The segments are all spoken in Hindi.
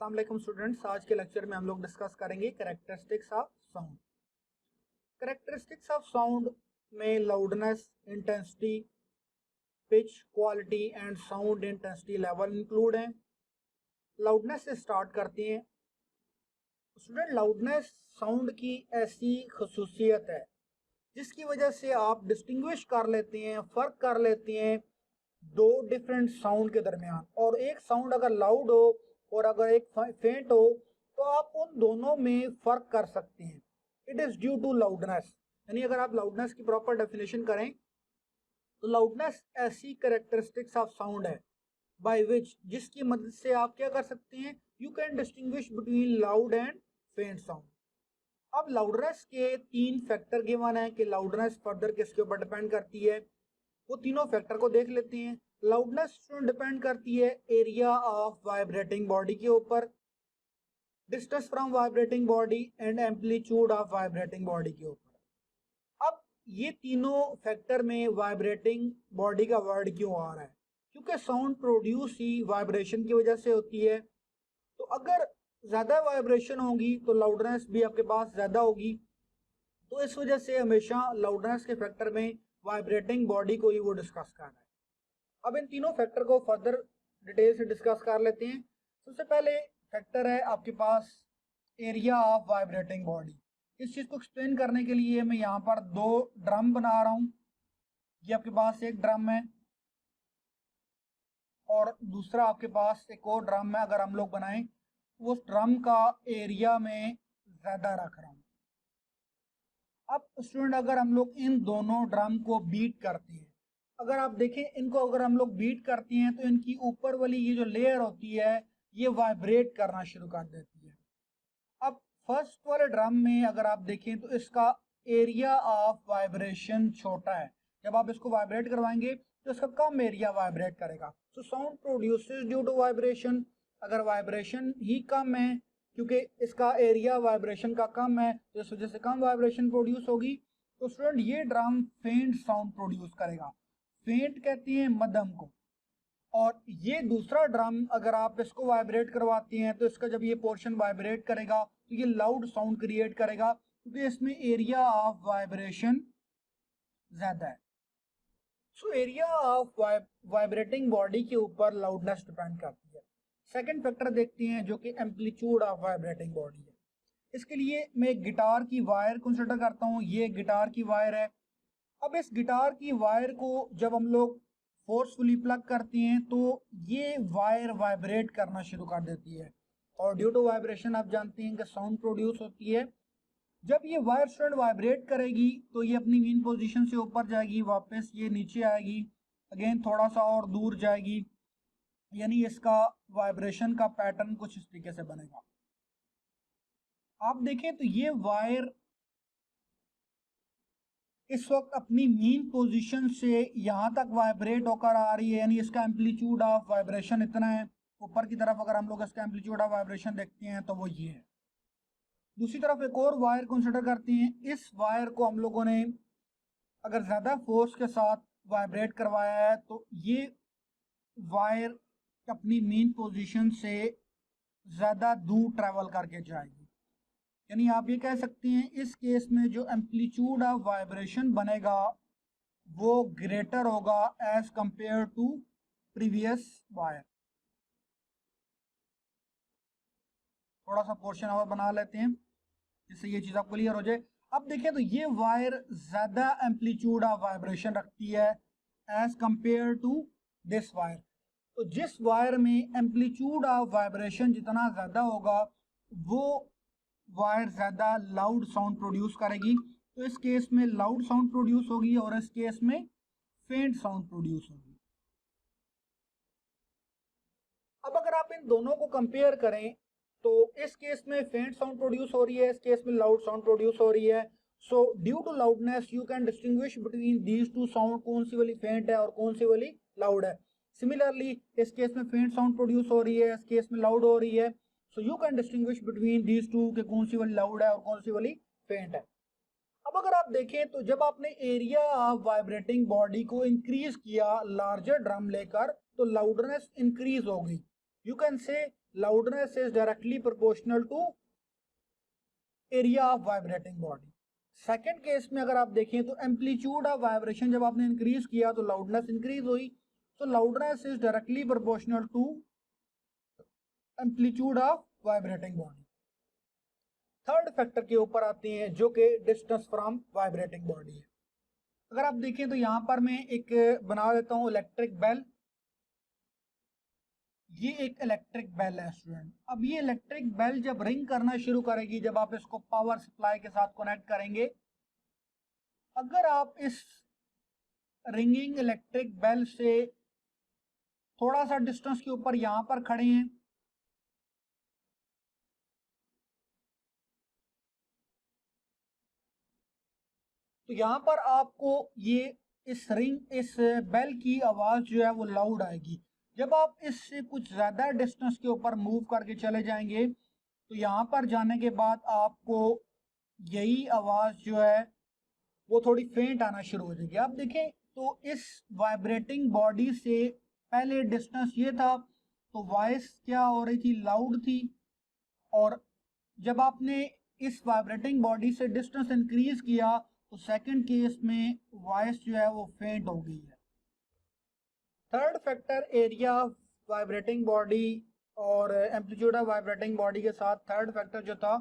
अस्सलाम वालेकुम स्टूडेंट्स, आज के लेक्चर में हम लोग डिस्कस करेंगे characteristics of sound. Characteristics of sound में loudness, intensity, pitch, quality and sound intensity level include हैं। लाउडनेस से स्टार्ट करते हैं। स्टूडेंट, लाउडनेस साउंड की ऐसी खसूसियत है जिसकी वजह से आप डिस्टिंग्विश कर लेते हैं, फ़र्क कर लेते हैं दो डिफरेंट साउंड के दरमियान। और एक साउंड अगर लाउड हो और अगर एक फेंट हो तो आप उन दोनों में फ़र्क कर सकते हैं। It is due to loudness. यानी अगर आप लाउडनेस की प्रॉपर डेफिनेशन करें तो लाउडनेस ऐसी कैरेक्टरिस्टिक्स ऑफ साउंड है बाय विच, जिसकी मदद से आप क्या कर सकते हैं, you can distinguish between loud and फेंट साउंड। अब लाउडनेस के तीन फैक्टर गिवन है कि लाउडनेस फर्दर किसके ऊपर डिपेंड करती है। वो तीनों फैक्टर को देख लेते हैं। लाउडनेस डिपेंड करती है एरिया ऑफ वाइब्रेटिंग बॉडी के ऊपर, distance from vibrating body and amplitude of vibrating body के ऊपर। अब ये तीनों फैक्टर में वाइब्रेटिंग बॉडी का वर्ड क्यों आ रहा है? क्योंकि साउंड प्रोड्यूस ही वाइब्रेशन की वजह से होती है। तो अगर ज़्यादा वाइब्रेशन होगी तो लाउडनेस भी आपके पास ज़्यादा होगी। तो इस वजह से हमेशा लाउडनेस के फैक्टर में वाइब्रेटिंग बॉडी को ही वो डिस्कस करना है। अब इन तीनों फैक्टर को फर्दर डिटेल से डिस्कस कर लेते हैं। सबसे पहले फैक्टर है आपके पास एरिया ऑफ वाइब्रेटिंग बॉडी। इस चीज़ को एक्सप्लेन करने के लिए मैं यहाँ पर दो ड्रम बना रहा हूँ। ये आपके पास एक ड्रम है और दूसरा आपके पास एक और ड्रम है। अगर हम लोग बनाएं उस ड्रम का एरिया में ज़्यादा रख रहा हूँ। अब स्टूडेंट, अगर हम लोग इन दोनों ड्रम को बीट करते हैं, अगर आप देखें इनको, अगर हम लोग बीट करते हैं तो इनकी ऊपर वाली ये जो लेयर होती है ये वाइब्रेट करना शुरू कर देती है। अब फर्स्ट वाले ड्रम में अगर आप देखें तो इसका एरिया ऑफ वाइब्रेशन छोटा है। जब आप इसको वाइब्रेट करवाएंगे तो इसका कम एरिया वाइब्रेट करेगा। तो sound produces due to vibration. अगर वाइब्रेशन ही कम है, क्योंकि इसका एरिया वाइब्रेशन का कम है, तो इस वजह से कम वाइब्रेशन प्रोड्यूस होगी। तो स्टूडेंट, ये ड्रम फेंट साउंड प्रोड्यूस करेगा। फेंट कहते हैं मध्यम को। और ये दूसरा ड्रम अगर आप इसको वाइब्रेट करवाते हैं तो इसका जब ये पोर्शन वाइब्रेट करेगा तो ये लाउड साउंड क्रिएट करेगा, क्योंकि इसमें एरिया ऑफ वाइब्रेशन ज़्यादा है। So area of vibrating body के ऊपर लाउडनेस डिपेंड करती है। सेकंड फैक्टर देखते हैं जो कि एम्पलीट्यूड ऑफ वाइब्रेटिंग बॉडी है। इसके लिए मैं एक गिटार की वायर कंसिडर करता हूँ। ये गिटार की वायर है। अब इस गिटार की वायर को जब हम लोग फोर्सफुली प्लग करते हैं तो ये वायर वाइब्रेट करना शुरू कर देती है। और ड्यू टू वाइब्रेशन आप जानते हैं कि साउंड प्रोड्यूस होती है। जब ये वायर स्टूडेंट वाइब्रेट करेगी तो ये अपनी मेन पोजीशन से ऊपर जाएगी, वापस ये नीचे आएगी, अगेन थोड़ा सा और दूर जाएगी। यानी इसका वाइब्रेशन का पैटर्न कुछ इस तरीके से बनेगा। आप देखें तो ये वायर इस वक्त अपनी मीन पोजीशन से यहाँ तक वाइब्रेट होकर आ रही है। यानी इसका एम्पलीट्यूड ऑफ वाइब्रेशन इतना है। ऊपर की तरफ अगर हम लोग इसका एम्पलीट्यूड ऑफ वाइब्रेशन देखते हैं तो वो ये है। दूसरी तरफ एक और वायर कंसिडर करते हैं। इस वायर को हम लोगों ने अगर ज़्यादा फोर्स के साथ वाइब्रेट करवाया है तो ये वायर अपनी मीन पोजीशन से ज़्यादा दूर ट्रैवल करके जाएगी। यानी आप ये कह सकते हैं इस केस में जो एम्पलीट्यूड ऑफ वाइब्रेशन बनेगा वो ग्रेटर होगा as compare to previous wire. थोड़ा सा पोर्शन और बना लेते हैं जिससे ये चीज़ आपको क्लियर हो जाए। अब देखिए तो ये वायर ज़्यादा एम्पलीट्यूड ऑफ वाइब्रेशन रखती है as compare to this wire. तो जिस वायर में एम्पलीट्यूड ऑफ वाइब्रेशन जितना ज़्यादा होगा वो वायर ज़्यादा लाउड साउंड प्रोड्यूस करेगी। तो इस केस में लाउड साउंड प्रोड्यूस होगी और इस केस में फेंट साउंड प्रोड्यूस होगी। अब अगर आप इन दोनों को कंपेयर करें तो इस केस में फेंट साउंड प्रोड्यूस हो रही है, इस केस में लाउड साउंड प्रोड्यूस हो रही है। So due to loudness you can distinguish between these two sound, कौन सी वाली फेंट है और कौन सी वाली लाउड है। सिमिलरली इस केस में फेंट साउंड प्रोड्यूस हो रही है, इस केस में लाउड हो रही है। So you can distinguish between these to कि कौन सी वाली लाउड है और कौन सी वाली फेंट है। अब अगर आप देखें तो जब आपने एरिया ऑफ वाइब्रेटिंग बॉडी को इंक्रीज किया लार्जर ड्रम लेकर तो लाउडनेस इंक्रीज हो गई। You can say loudness is directly proportional to area of vibrating body. Second case में अगर आप देखें तो एम्पलीट्यूड ऑफ वाइब्रेशन जब आपने इंक्रीज किया तो लाउडनेस इंक्रीज हुई, so loudness is directly proportional to amplitude of vibrating body. Third factor के ऊपर आते हैं जो कि डिस्टेंस फ्रॉम वाइब्रेटिंग बॉडी है। अगर आप देखें तो यहाँ पर मैं एक बना देता हूँ इलेक्ट्रिक बेल। ये एक इलेक्ट्रिक बेल है स्टूडेंट। अब ये इलेक्ट्रिक बेल जब रिंग करना शुरू करेगी, जब आप इसको पावर सप्लाई के साथ कनेक्ट करेंगे, अगर आप इस रिंगिंग इलेक्ट्रिक बेल से थोड़ा सा डिस्टेंस के ऊपर यहां पर खड़े हैं, तो यहां पर आपको ये इस बेल की आवाज जो है वो लाउड आएगी। जब आप इससे कुछ ज़्यादा डिस्टेंस के ऊपर मूव करके चले जाएंगे तो यहाँ पर जाने के बाद आपको यही आवाज़ जो है वो थोड़ी फेंट आना शुरू हो जाएगी। आप देखें तो इस वाइब्रेटिंग बॉडी से पहले डिस्टेंस ये था तो वॉइस क्या हो रही थी, लाउड थी, और जब आपने इस वाइब्रेटिंग बॉडी से डिस्टेंस इंक्रीज किया तो सेकंड केस में वॉइस जो है वो फेंट हो गई है। Third factor area of vibrating body और एम्पलीट्यूड ऑफ वाइब्रेटिंग बॉडी के साथ थर्ड फैक्टर जो था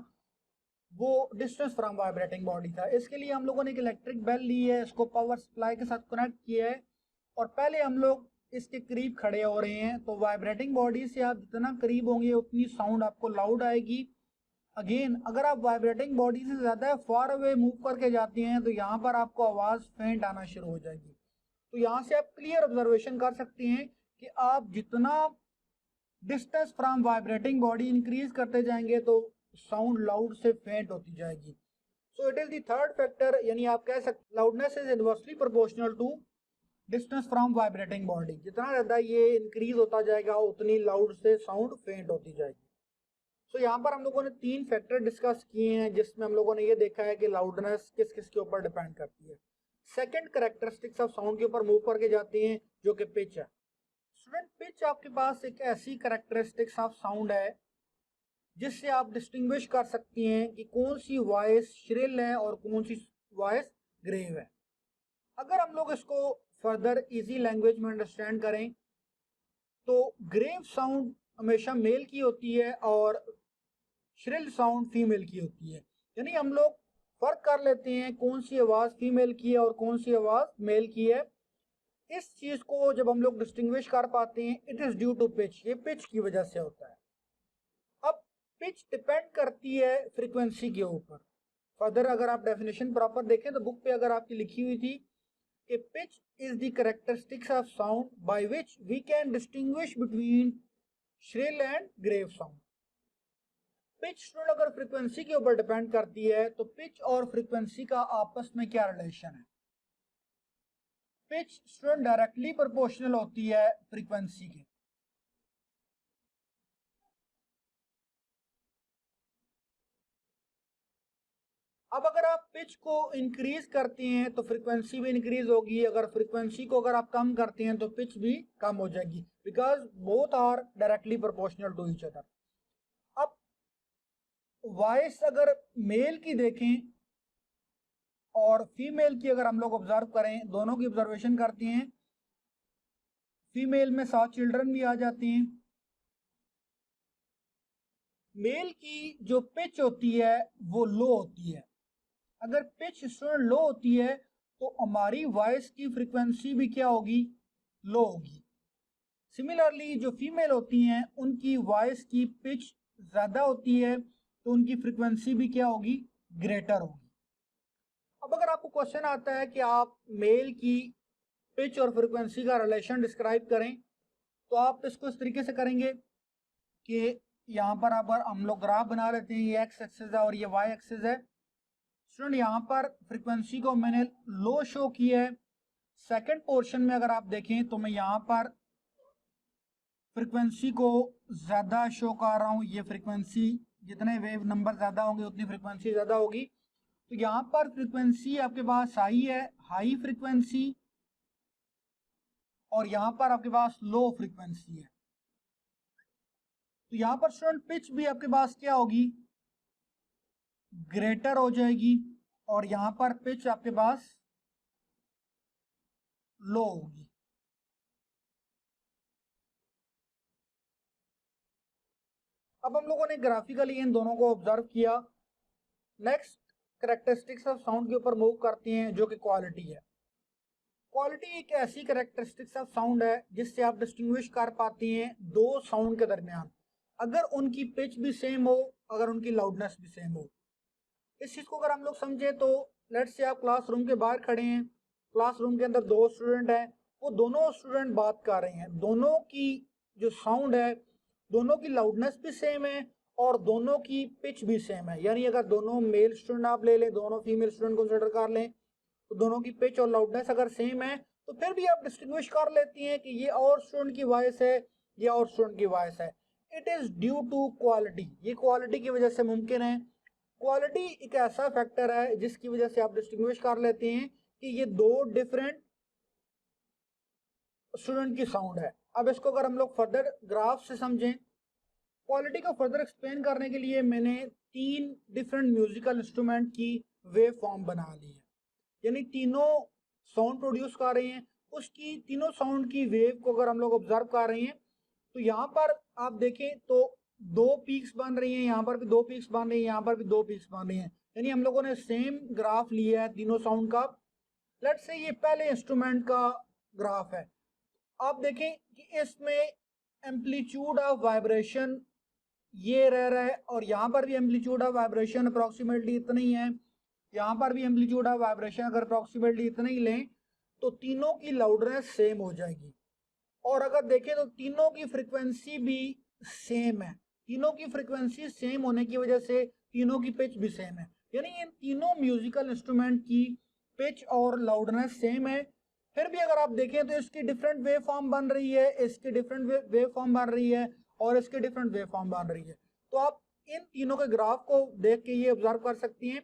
वो डिस्टेंस फ्रॉम वाइब्रेटिंग बॉडी था। इसके लिए हम लोगों ने एक इलेक्ट्रिक बेल ली है, इसको पावर सप्लाई के साथ कनेक्ट किया है और पहले हम लोग इसके करीब खड़े हो रहे हैं। तो वाइब्रेटिंग बॉडी से आप जितना करीब होंगे उतनी साउंड आपको लाउड आएगी। अगेन अगर आप वाइब्रेटिंग बॉडी से ज़्यादा फार अवे मूव करके जाते हैं तो यहाँ पर आपको आवाज़ फेंट आना शुरू हो जाएगी। तो यहाँ से आप क्लियर ऑब्जर्वेशन कर सकते हैं कि आप जितना distance from vibrating body increase करते जाएंगे तो साउंड लाउड से फेंट होती जाएगी। So it is the third factor, यानी आप कह सकते loudness is inversely proportional to distance from vibrating body. जितना ज़्यादा ये इंक्रीज होता जाएगा उतनी लाउड से साउंड फेंट होती जाएगी। सो यहाँ पर हम लोगों ने तीन फैक्टर डिस्कस किए हैं जिसमें हम लोगों ने ये देखा है कि लाउडनेस किस किस के ऊपर डिपेंड करती है। सेकंड कैरेक्टरिस्टिक्स ऑफ साउंड के ऊपर मूव करके जाते हैं जो कि पिच है। स्टूडेंट पिच आपके पास एक ऐसी कैरेक्टरिस्टिक्स ऑफ साउंड है जिससे आप डिस्टिंग्विश कर सकती हैं कि कौन सी वॉइस श्रिल है और कौन सी वॉइस ग्रेव है। अगर हम लोग इसको फर्दर इजी लैंग्वेज में अंडरस्टैंड करें तो ग्रेव साउंड हमेशा मेल की होती है और श्रिल साउंड फीमेल की होती है। यानी हम लोग फर्क कर लेते हैं कौन सी आवाज़ फीमेल की है और कौन सी आवाज़ मेल की है। इस चीज़ को जब हम लोग डिस्टिंग्विश कर पाते हैं it is due to pitch, ये पिच की वजह से होता है। अब पिच डिपेंड करती है फ्रीक्वेंसी के ऊपर। फर्दर अगर आप डेफिनेशन प्रॉपर देखें तो बुक पे अगर आपकी लिखी हुई थी कि pitch is the characteristics of sound by which we can distinguish between shrill and grave sound. Pitch student अगर फ्रीक्वेंसी के ऊपर डिपेंड करती है तो पिच और फ्रीक्वेंसी का आपस में क्या रिलेशन है? पिच स्टूडेंट डायरेक्टली प्रोपोर्शनल होती है फ्रीक्वेंसी के। अब अगर आप पिच को इंक्रीज करते हैं तो फ्रीक्वेंसी भी इंक्रीज होगी, अगर फ्रीक्वेंसी को अगर आप कम करते हैं तो पिच भी कम हो जाएगी, because both are directly proportional to each other. अब वॉइस अगर मेल की देखें और फीमेल की अगर हम लोग ऑब्जर्व करें, दोनों की ऑब्जर्वेशन करते हैं, फीमेल में 7 चिल्ड्रन भी आ जाते हैं। मेल की जो पिच होती है वो लो होती है। अगर पिच स्टूडेंट लो होती है तो हमारी वॉइस की फ्रीक्वेंसी भी क्या होगी? लो होगी। सिमिलरली जो फीमेल होती हैं उनकी वॉइस की पिच ज़्यादा होती है तो उनकी फ्रीक्वेंसी भी क्या होगी? ग्रेटर होगी। अब अगर आपको क्वेश्चन आता है कि आप मेल की पिच और फ्रीक्वेंसी का रिलेशन डिस्क्राइब करें तो आप इसको इस तरीके से करेंगे कि यहाँ पर अगर हम लोग ग्राफ बना लेते हैं, ये एक्स एक्सिस है और ये वाई एक्सिस है। स्टूडेंट यहाँ पर फ्रीक्वेंसी को मैंने लो शो किया है। सेकंड पोर्शन में अगर आप देखें तो मैं यहाँ पर फ्रीक्वेंसी को ज़्यादा शो कर रहा हूँ। ये फ्रीक्वेंसी, जितने वेव नंबर ज़्यादा होंगे उतनी फ्रीक्वेंसी ज़्यादा होगी। तो यहाँ पर फ्रीक्वेंसी आपके पास हाई है, हाई फ्रीक्वेंसी, और यहाँ पर आपके पास लो फ्रीक्वेंसी है। तो यहाँ पर स्टूडेंट पिच भी आपके पास क्या होगी, ग्रेटर हो जाएगी, और यहाँ पर पिच आपके पास लो होगी। अब हम लोगों ने ग्राफिकली इन दोनों को ऑब्जर्व किया। नेक्स्ट कैरेक्टरिस्टिक्स ऑफ साउंड के ऊपर मूव करते हैं, जो कि क्वालिटी है। क्वालिटी एक ऐसी कैरेक्टरिस्टिक्स ऑफ साउंड है जिससे आप डिस्टिंग्विश कर पाते हैं दो साउंड के दरमियान, अगर उनकी पिच भी सेम हो, अगर उनकी लाउडनेस भी सेम हो। इस चीज़ को अगर हम लोग समझे तो लेट्स से आप क्लासरूम के बाहर खड़े हैं, क्लासरूम के अंदर दो स्टूडेंट हैं, वो दोनों स्टूडेंट बात कर रहे हैं, दोनों की जो साउंड है, दोनों की लाउडनेस भी सेम है और दोनों की पिच भी सेम है। यानी अगर दोनों मेल स्टूडेंट आप ले लें, दोनों फीमेल स्टूडेंट कंसिडर कर लें, तो दोनों की पिच और लाउडनेस अगर सेम है तो फिर भी आप डिस्टिंग्विश कर लेती हैं कि ये और स्टूडेंट की वॉइस है, ये और स्टूडेंट की वॉइस है। It is due to quality, ये क्वालिटी की वजह से मुमकिन है। क्वालिटी एक ऐसा फैक्टर है जिसकी वजह से आप डिस्टिंग्विश कर लेते हैं कि ये दो डिफरेंट स्टूडेंट की साउंड है। अब इसको अगर हम लोग फर्दर ग्राफ से समझें, क्वालिटी को फर्दर एक्सप्लेन करने के लिए मैंने 3 डिफरेंट म्यूजिकल इंस्ट्रूमेंट की वेव फॉर्म बना ली है, यानी तीनों साउंड प्रोड्यूस कर रहे हैं, उसकी तीनों साउंड की वेव को अगर हम लोग ऑब्जर्व कर रहे हैं तो यहाँ पर आप देखें तो 2 पीक्स बन रही हैं, यहाँ पर भी 2 पीक्स बन रही हैं, यहाँ पर भी 2 पीक्स बन रही हैं। यानी हम लोगों ने सेम ग्राफ लिया है तीनों साउंड का। लेट्स से ये पहले इंस्ट्रूमेंट का ग्राफ है। आप देखें कि इसमें एम्पलीट्यूड ऑफ वाइब्रेशन ये रह रहा है, और यहाँ पर भी एम्पलीट्यूड ऑफ वाइब्रेशन अप्रॉक्सीमेटली इतना ही है, यहाँ पर भी एम्पलीट्यूड ऑफ वाइब्रेशन अगर अप्रॉक्सीमेटली इतना ही लें तो तीनों की लाउडनेस सेम हो जाएगी। और अगर देखें तो तीनों की फ्रिक्वेंसी भी सेम है, तीनों की फ्रिक्वेंसी सेम होने की वजह से तीनों की पिच भी सेम है। यानी इन तीनों म्यूजिकल इंस्ट्रूमेंट की पिच और लाउडनेस सेम है। फिर भी अगर आप देखें तो इसकी डिफरेंट वेव फॉर्म बन रही है, इसकी डिफरेंट वेव फॉर्म बन रही है, और इसकी डिफरेंट वेव फॉर्म बन रही है। तो आप इन तीनों के ग्राफ को देख के ये ऑब्जर्व कर सकती हैं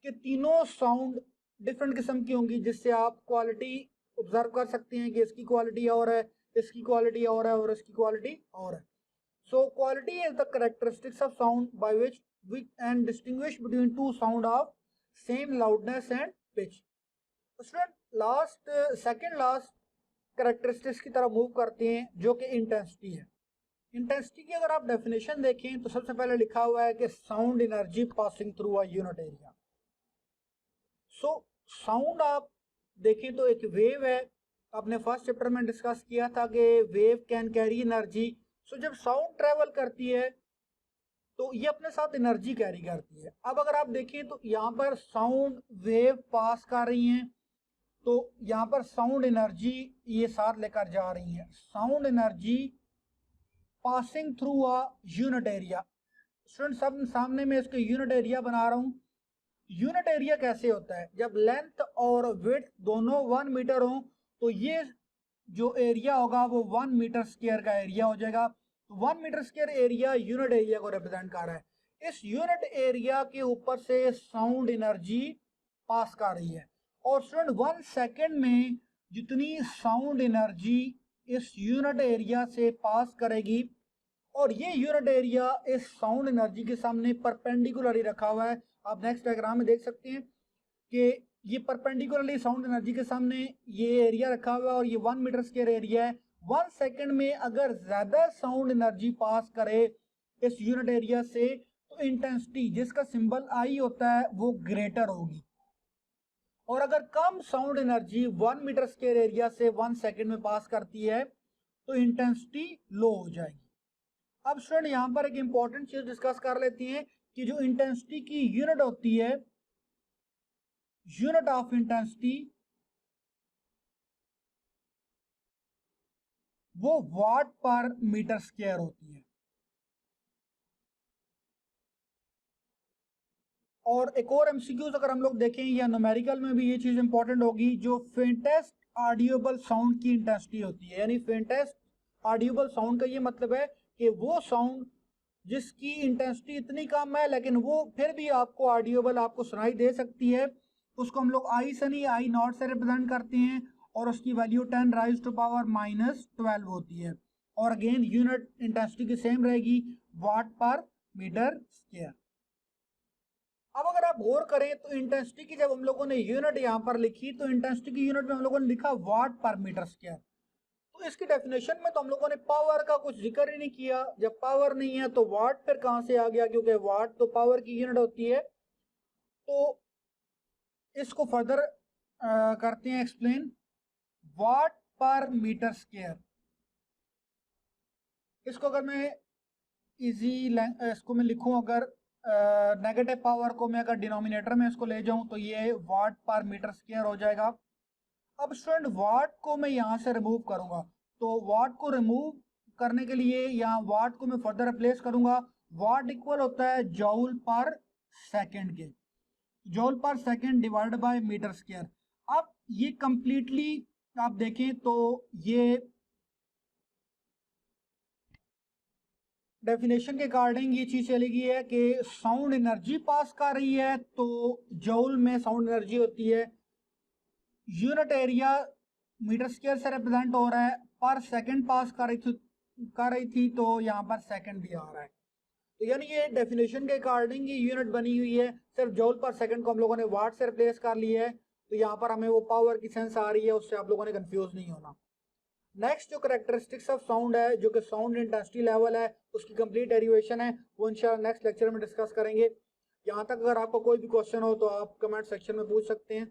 कि तीनों साउंड डिफरेंट किस्म की होंगी, जिससे आप क्वालिटी ऑब्जर्व कर सकते हैं कि इसकी क्वालिटी और है, इसकी क्वालिटी और है, और इसकी क्वालिटी और है। So quality is the characteristics of sound by which we can distinguish between two sound of same loudness and pitch. Student last second last characteristics की तरफ मूव करते हैं, जो कि इंटेंसिटी है। इंटेंसिटी की अगर आप डेफिनेशन देखें तो सबसे पहले लिखा हुआ है कि sound energy passing through a unit area. So sound आप देखें तो एक वेव है, आपने फर्स्ट चैप्टर में डिस्कस किया था कि वेव कैन कैरी एनर्जी। सो जब साउंड ट्रेवल करती है तो ये अपने साथ एनर्जी कैरी करती है। अब अगर आप देखें तो यहाँ पर साउंड वेव पास कर रही हैं, तो यहाँ पर साउंड एनर्जी ये साथ लेकर जा रही है, sound energy passing through a unit area. Student सब सामने में इसके यूनिट एरिया बना रहा हूँ। यूनिट एरिया कैसे होता है, जब लेंथ और विड्थ दोनों 1 मीटर हो तो ये जो एरिया होगा वो 1 मीटर स्क्वायर का एरिया हो जाएगा। तो 1 metre square area unit area को रिप्रेजेंट कर रहा है। इस यूनिट एरिया के ऊपर से साउंड एनर्जी पास कर रही है, और स्टूडेंट 1 सेकेंड में जितनी साउंड एनर्जी इस यूनिट एरिया से पास करेगी, और ये यूनिट एरिया इस साउंड एनर्जी के सामने परपेंडिकुलरली रखा हुआ है। आप नेक्स्ट डायग्राम में देख सकते हैं कि ये परपेंडिकुलरली साउंड एनर्जी के सामने ये एरिया रखा हुआ है, और ये 1 मीटर स्क्वायर एरिया है। 1 सेकेंड में अगर ज्यादा साउंड एनर्जी पास करे इस यूनिट एरिया से तो इंटेंसिटी जिसका सिंबल आई होता है वो ग्रेटर होगी, और अगर कम sound energy 1 metre square area से 1 सेकेंड में पास करती है तो इंटेंसिटी लो हो जाएगी। अब स्टूडेंट यहाँ पर एक इंपॉर्टेंट चीज डिस्कस कर लेती हैं कि जो इंटेंसिटी की यूनिट होती है, यूनिट ऑफ इंटेंसिटी, वो वाट पर मीटर स्क्वायर होती है। और एक और एमसीक्यूज अगर हम लोग देखें या न्यूमेरिकल में भी ये चीज इंपॉर्टेंट होगी, जो फेंटेस्ट ऑडियोबल साउंड की इंटेंसिटी होती है। यानी फेंटेस्ट ऑडियोबल साउंड का ये मतलब है कि वो साउंड जिसकी इंटेंसिटी इतनी कम है लेकिन वो फिर भी आपको ऑडियोबल आपको सुनाई दे सकती है, उसको हम लोग आई से नहीं आई नॉट से रिप्रेजेंट करते हैं, और उसकी वैल्यू 10 राइज टू पावर -12 होती है। और अगेन यूनिट इंटेंसिटी की सेम रहेगी, वाट पर मीटर स्क्वायर। अब अगर आप गौर करें तो इंटेंसिटी की जब हम लोगों ने यूनिट यहाँ पर लिखी तो इंटेंसिटी की यूनिट में हम लोगों ने लिखा वाट पर मीटर स्क्वायर। तो इसकी डेफिनेशन में तो हम लोगों ने पावर का कुछ जिक्र ही नहीं किया। जब पावर नहीं है तो वाट फिर कहां से आ गया, क्योंकि वाट तो पावर की यूनिट होती है। तो इसको फर्दर करते हैं एक्सप्लेन। वाट पर मीटर स्क्वायर, इसको अगर मैं इजी इसको मैं लिखूं, अगर नेगेटिव पावर को मैं अगर डिनोमिनेटर में इसको ले जाऊं तो ये वाट पर मीटर स्क्वायर हो जाएगा। अब स्टूडेंट वाट को मैं यहाँ से रिमूव करूंगा, तो वाट को रिमूव करने के लिए यहाँ वाट को मैं फर्दर रिप्लेस करूंगा। वाट इक्वल होता है जॉउल पर सेकंड के, जॉउल पर second divided by metre square. अब ये कंप्लीटली आप देखें तो ये डेफिनेशन के अकॉर्डिंग ये चीज चली गई है कि साउंड एनर्जी पास कर रही है तो जूल में साउंड एनर्जी होती है। यूनिट एरिया मीटर स्क्वायर से रिप्रेजेंट हो रहा है, पर सेकंड पास कर रही थी तो यहाँ पर सेकंड भी आ रहा है। तो यानी ये डेफिनेशन के अकॉर्डिंग ये यूनिट बनी हुई है, सिर्फ जूल पर सेकंड को हम लोगों ने वाट से रिप्लेस कर लिया है। तो यहाँ पर हमें वो पावर की सेंस आ रही है, उससे आप लोगों ने कंफ्यूज नहीं होना। नेक्स्ट जो करेक्टरिस्टिक्स ऑफ साउंड है, जो कि साउंड इंटेंसिटी लेवल है, उसकी कंप्लीट डेरिवेशन है, वो इंशाल्लाह नेक्स्ट लेक्चर में डिस्कस करेंगे। यहाँ तक अगर आपको कोई भी क्वेश्चन हो तो आप कमेंट सेक्शन में पूछ सकते हैं।